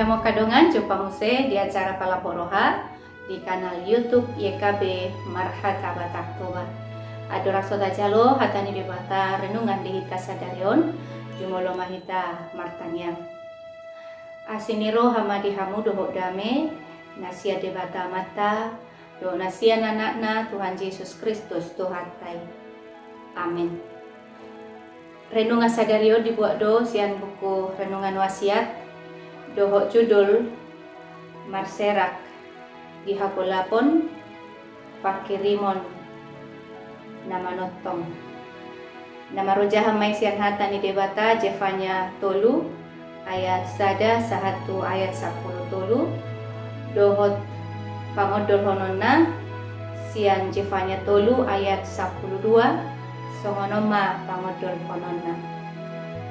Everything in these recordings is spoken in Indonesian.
Hemo kadongan jumpa muse di acara Palaporoha di kanal YouTube YKB Marhata Batak Toba. Adorak soda jalo hatani debata renungan di hita sadarion jumolo mahita martanyang. Asiniro hamadi hamu dohok dame nasia debata mata do nasia nanakna Tuhan Yesus Kristus Tuhatai. Amin. Renungan sadario dibuat do sian buku renungan wasiat dohok judul Marserak dihapulapon pakirimon nama notong. Nama roja hamai sian hata ni debata Jefanya tolu ayat sada sahatu ayat 10 tolu dohot pamodol hononna sian Jefanya tolu ayat 12 songonoma pamodol hononna.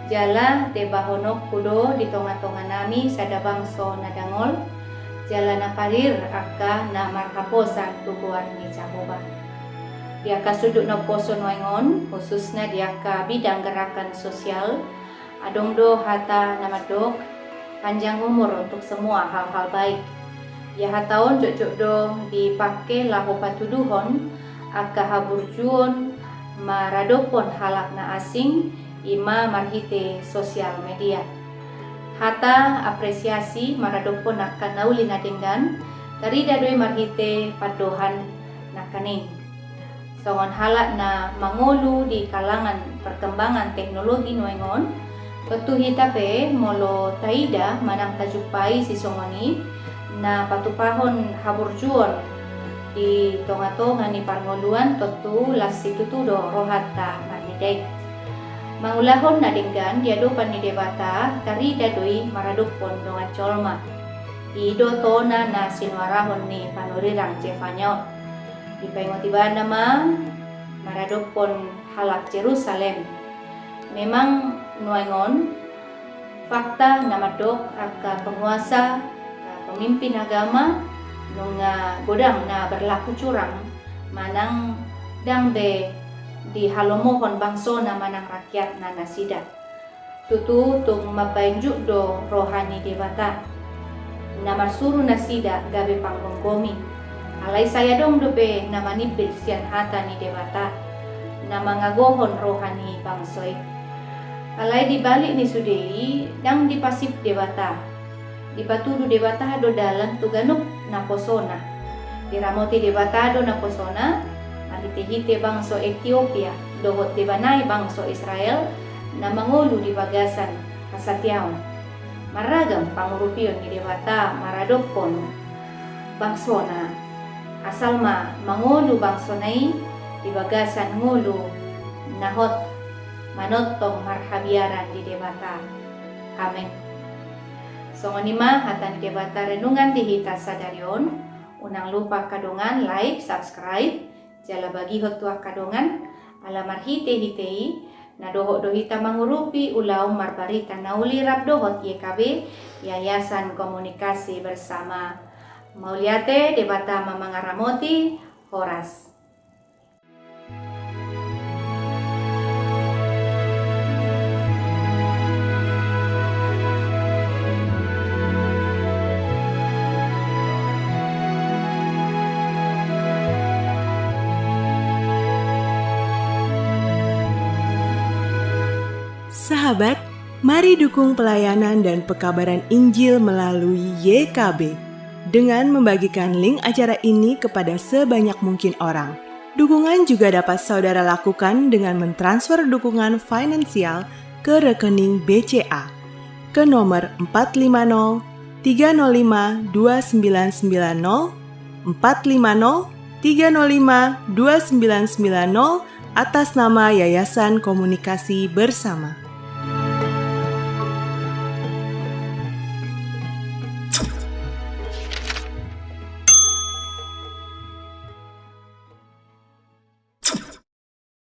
Jala teba honok kudo di tonga-tonga nami sada bangso nadangol jala na parir akka na marhaposan tukuan ni Jehovah. Dia ka sudut na poso noengon khususnya dia ka bidang gerakan sosial adongdo hata namadok panjang umur untuk semua hal-hal baik. Ya hataon jok do dipakai lahu patuduhon akka haburjuon maradopon halak na asing ima marhite sosial media. Hata apresiasi maradopon akan nauli nadenggan dari dadoi marhite padohan nakaning. Songon halak na mangolu di kalangan perkembangan teknologi noengon petu hitape molo taida manang tajupai si songoni na patupahon haburjuon di tonga-tonga ni parngoluan totu lasitutudo rohata marhidek. Mangulahon na denggan diadopan ni debata tari dadoi maradopon dongan colma. Ido tona na sinuarahon ni panurirang Jefanya. Di pengotiban nama maradopon halak Jerusalem. Memang nuengon fakta namadok akka penguasa pemimpin agama nunga godang na berlaku curang manang dangbe di halomohon bangso na manang rakyat na nasida. Tutu tung mapainjuk do rohani debata. Na marsuru nasida gabe panggonggomi. Alay saya dong dope na manipil sian hata ni debata. Na mangagohon rohani bangsoy. Alay dibalik ni sudei dang dipasip debata. Dipatudu debata do dalam tuganuk na posona. Diramoti debata do na posona. Hite-hite bangso Ethiopia dohot dibanay bangso Israel na mangulu di bagasan kasatiaon. Maragam pangurupion ni debata maradopon bangso na asal mangulu bangso nai di bagasan ngulu nahot manotong marhabiaran di debata. Amin. Songonima hatan debata renungan di hita sadarion unang lupa kadongan like subscribe jala bagi hotua kadongan ala marhite hitei na dohot dohita mangurupi ulau marbarita nauli rab dohot YKB Yayasan Komunikasi Bersama Mauliate debata mamangaramoti Horas. Sahabat, mari dukung pelayanan dan pekabaran Injil melalui YKB dengan membagikan link acara ini kepada sebanyak mungkin orang. Dukungan juga dapat saudara lakukan dengan mentransfer dukungan finansial ke rekening BCA ke nomor 450 305 2990 450 305 2990 atas nama Yayasan Komunikasi Bersama.